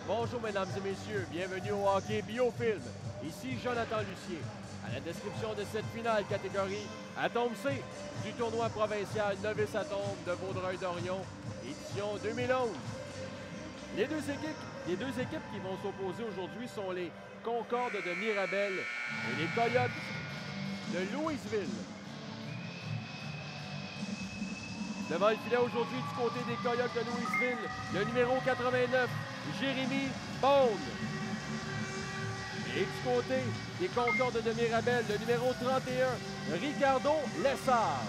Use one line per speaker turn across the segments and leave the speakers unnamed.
Bonjour mesdames et messieurs, bienvenue au hockey Biofilm. Ici Jonathan Lucier. À la description de cette finale catégorie Atome C du tournoi provincial Novice Atome de Vaudreuil-Dorion, édition 2011. Les deux équipes qui vont s'opposer aujourd'hui sont les Concordes de Mirabel et les Coyotes de Louisville. Devant le filet aujourd'hui du côté des Coyotes de Louisville, le numéro 89, Jérémy Bond. Et du côté des Concordes de Mirabel, le numéro 31, Ricardo Lessard.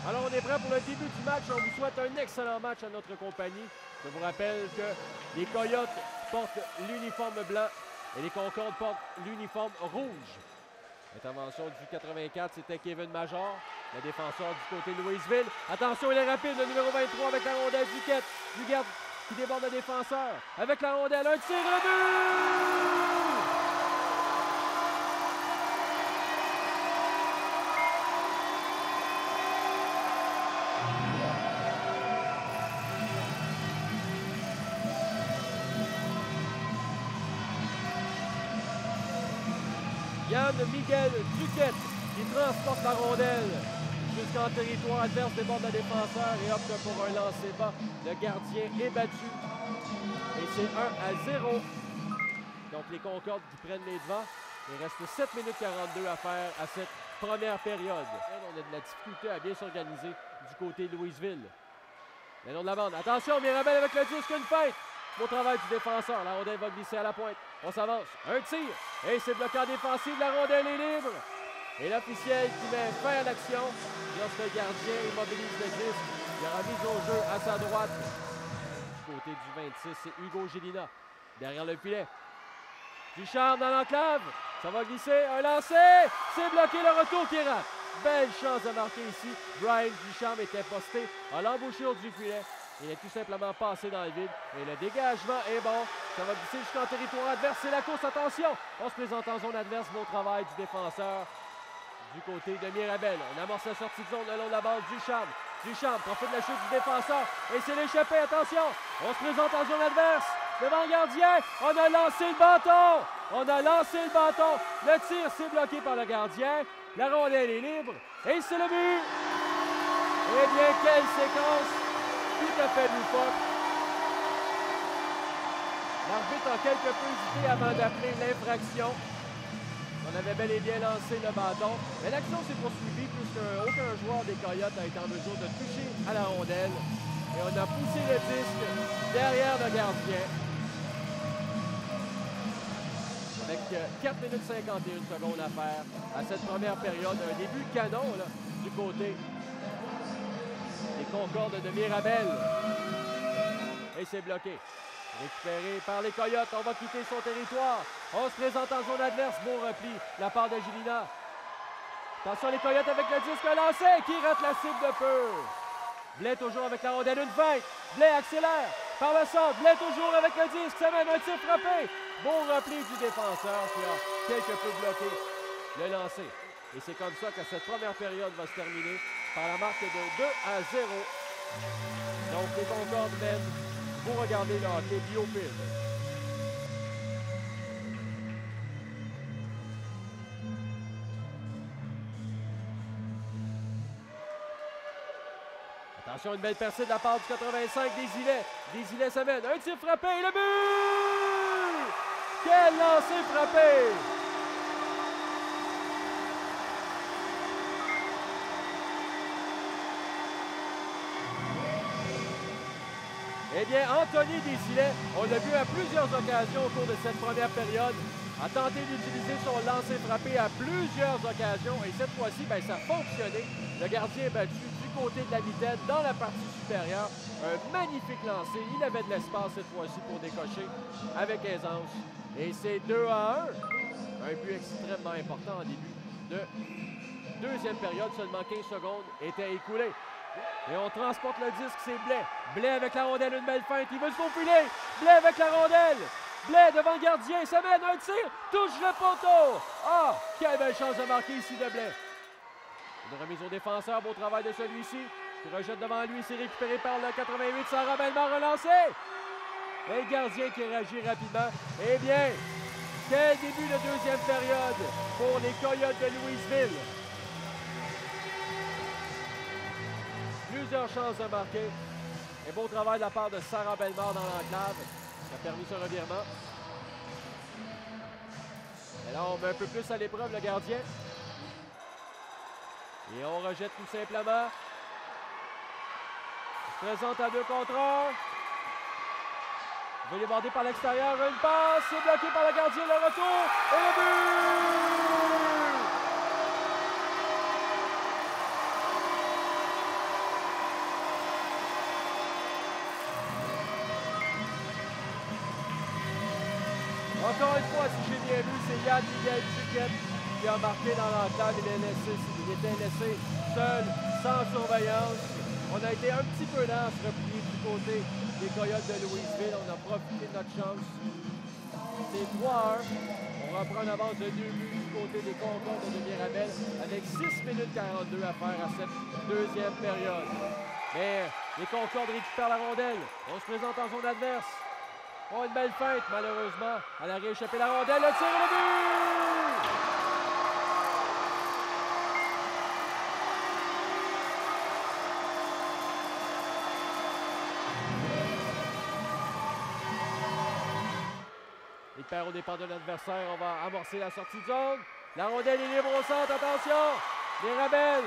Alors on est prêt pour le début du match. On vous souhaite un excellent match à notre compagnie. Je vous rappelle que les Coyotes portent l'uniforme blanc et les Concordes portent l'uniforme rouge. Intervention du 84, c'était Kevin Major, le défenseur du côté de Louisville. Attention, il est rapide, le numéro 23 avec la rondelle Duquette. Duquette qui déborde le défenseur. Avec la rondelle, un tir, le but! Yann Miguel Duquette qui transporte la rondelle jusqu'en territoire adverse, déborde le défenseur et opte pour un lancer bas. Le gardien est battu et c'est 1-0. Donc les Concordes qui prennent les devants. Il reste 7 minutes 42 à faire à cette première période. On a de la difficulté à bien s'organiser du côté de Louisville. Le long de la bande. Attention, Mirabel avec le disque, une feinte. Beau travail du défenseur. La rondelle va glisser à la pointe. On s'avance. Un tir. Et c'est bloqué en défensive. La rondelle est libre. Et l'officiel qui met fin à l'action. Lorsque le gardien immobilise le disque, il y aura mise au jeu à sa droite. Du côté du 26, c'est Hugo Gélina. Derrière le filet. Ducharme dans l'enclave. Ça va glisser. Un lancer. C'est bloqué. Le retour qui rate. Belle chance de marquer ici. Brian Ducharme était posté à l'embouchure du filet. Il est tout simplement passé dans le vide. Et le dégagement est bon. Ça va glisser jusqu'en territoire adverse. C'est la course. Attention. On se présente en zone adverse. Beau travail du défenseur du côté de Mirabel. On amorce la sortie de zone le long de la balle. Ducharme. Ducharme profite de la chute du défenseur. Et c'est l'échappé. Attention. On se présente en zone adverse. Devant le gardien. On a lancé le bâton. On a lancé le bâton. Le tir, c'est bloqué par le gardien. La rondelle est libre. Et c'est le but. Eh bien, quelle séquence. Tout à fait loufoque. L'arbitre a quelque peu hésité avant d'appeler l'infraction. On avait bel et bien lancé le bâton. Mais l'action s'est poursuivie puisque aucun joueur des Coyotes a été en mesure de toucher à la rondelle. Et on a poussé le disque derrière le gardien. Avec 4 minutes 51 secondes à faire à cette première période. Un début canon là, du côté des Concordes de Mirabel. Et c'est bloqué. Récupéré par les Coyotes. On va quitter son territoire. On se présente en zone adverse. Beau repli de la part de Gélina. Attention les Coyotes avec le disque lancé qui rate la cible de peu. Blais toujours avec la rondelle. Une feinte. Blais accélère. Par le centre. Blais toujours avec le disque. Ça mène un tir frappé. Beau repli du défenseur qui a quelque peu bloqué le lancer. Et c'est comme ça que cette première période va se terminer par la marque de 2-0. Donc les Concordes mènent. Vous regardez le hockey Biofilm. Attention, une belle percée de la part du 85 Desilets. Desilets s'amène. Un tir frappé et le but! Quel lancer frappé! Eh bien, Anthony Desilets, on l'a vu à plusieurs occasions au cours de cette première période, a tenté d'utiliser son lancer frappé à plusieurs occasions et cette fois-ci, ça a fonctionné. Le gardien est battu du côté de la mitaine dans la partie supérieure. Un magnifique lancer. Il avait de l'espace cette fois-ci pour décocher avec aisance. Et c'est 2-1. Un but extrêmement important en début de deuxième période. Seulement 15 secondes étaient écoulées. Et on transporte le disque, c'est Blais. Blais avec la rondelle, une belle feinte. Il veut se faufiler. Blais avec la rondelle. Blais devant le gardien, ça mène un tir. Touche le poteau. Ah, quelle belle chance de marquer ici de Blais. Une remise au défenseur, beau travail de celui-ci. qui rejette devant lui, c'est récupéré par le 88, Sarah Bellemare relancé. Et le gardien qui réagit rapidement. Eh bien, quel début de deuxième période pour les Coyotes de Louisville. Plusieurs chances de marquer. Et beau travail de la part de Sarah Bellemare dans l'enclave. Ça a permis ce revirement. Et là, on met un peu plus à l'épreuve le gardien. Et on rejette tout simplement. Il se présente à 2 contre 1. Il va déborder par l'extérieur. Une passe. C'est bloqué par le gardien. Le retour. Et le but! Encore une fois, si j'ai bien vu, c'est Yann Miguel Duquette qui a marqué dans l'entame. Il était laissé seul, sans surveillance. On a été un petit peu lent à se replier du côté des Coyotes de Louisville. On a profité de notre chance. C'est 3-1. On reprend une avance de 2 buts du côté des Concordes de Mirabel avec 6 minutes 42 à faire à cette deuxième période. Mais les Concordes récupèrent la rondelle. On se présente en zone adverse. Oh, une belle feinte, malheureusement. Elle a rééchappé la rondelle, le tir et le but! Il perd au départ de l'adversaire. On va amorcer la sortie de zone. La rondelle est libre au centre, attention! Mirabel,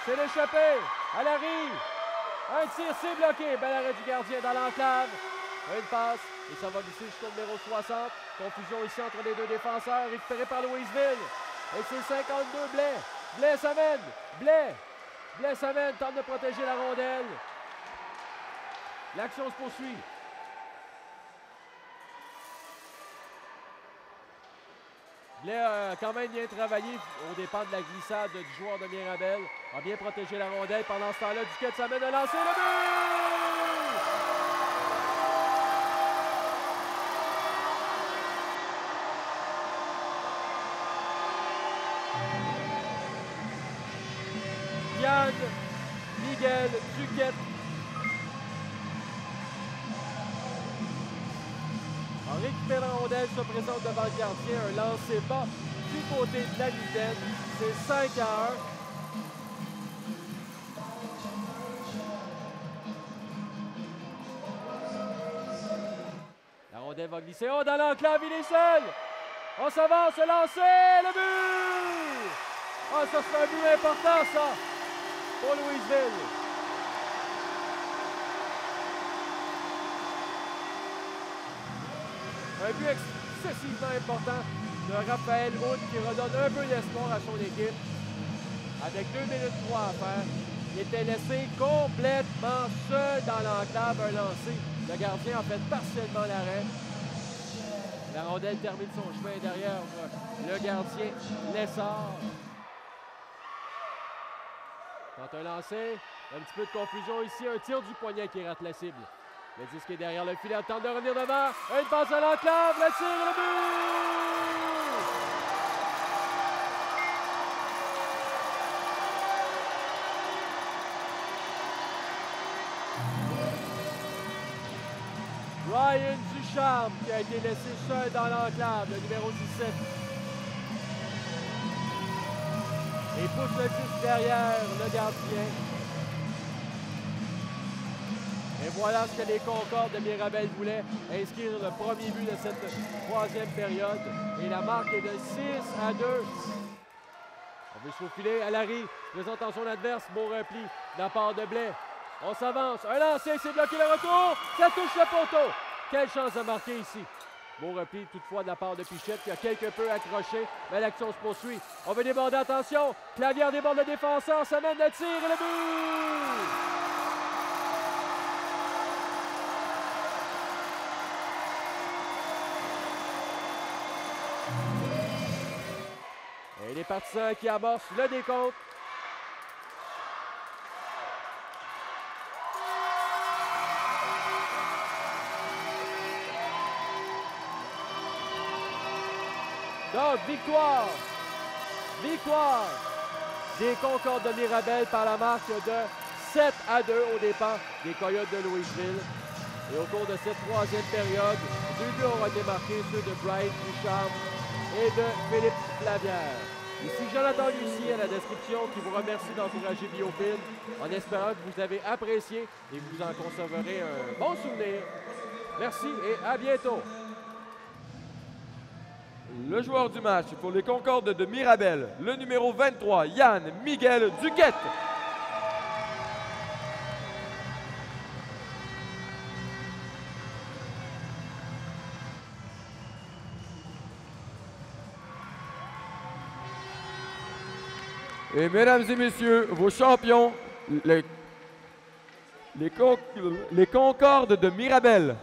c'est l'échappée. Elle arrive. Un tir, c'est bloqué. Bel arrêt du gardien dans l'enclave. Une passe. Et ça va glisser jusqu'au numéro 60. Confusion ici entre les deux défenseurs. Récupéré par Louisville. Et c'est 52 Blais. Blais s'amène. Blais s'amène. Tente de protéger la rondelle. L'action se poursuit. Blais a quand même bien travaillé au départ de la glissade du joueur de Mirabel. A bien protégé la rondelle. Pendant ce temps-là, Duquette s'amène à lancer le but! Yann Miguel Duquette en récupérant la rondelle, se présente devant le gardien. Un lancer bas du côté de la mitaine. C'est 5-1. La rondelle va glisser. Oh, dans l'enclave, il est seul. On s'avance, lancer, le but! Ah, ça c'est un but important, ça! Pour Louisville. Un but excessivement important de Raphaël Hood qui redonne un peu d'espoir à son équipe. Avec 2 minutes 3 à faire, il était laissé complètement seul dans l'enclave, un lancé. Le gardien a fait partiellement l'arrêt. La rondelle termine son chemin derrière le gardien Lessard. Tente un lancer, un petit peu de confusion ici, un tir du poignet qui rate la cible. Le disque est derrière le filet, tente de revenir devant, une passe à l'enclave, le tir et le but! Ryan Ducharme qui a été laissé seul dans l'enclave, le numéro 17. Et pousse le disque derrière le gardien. Et voilà ce que les Concordes de Mirabel voulaient, inscrire le premier but de cette troisième période. Et la marque est de 6-2. On veut se faufiler à Larry, présente en son adverse, beau repli de la part de Blais. On s'avance, un lancer, c'est bloqué le retour, ça touche le poteau. Quelle chance de marquer ici. Beau repli toutefois de la part de Pichette qui a quelque peu accroché, mais l'action se poursuit. On veut déborder, attention, Clavière déborde le défenseur, ça mène le tir et le but! Et les partisans qui amorcent le décompte. Donc, victoire des Concordes de Mirabel par la marque de 7-2 aux dépens des Coyotes de Louisville. Et au cours de cette troisième période, 2 buts ont été marqués, ceux de Brian Ducharme et de Philippe Flavière. Ici Jonathan Lucie à la description qui vous remercie d'encourager Biofilm en espérant que vous avez apprécié et que vous en conserverez un bon souvenir. Merci et à bientôt.
Le joueur du match pour les Concordes de Mirabel, le numéro 23, Yann Miguel Duquette. Et mesdames et messieurs, vos champions, les Concordes de Mirabel.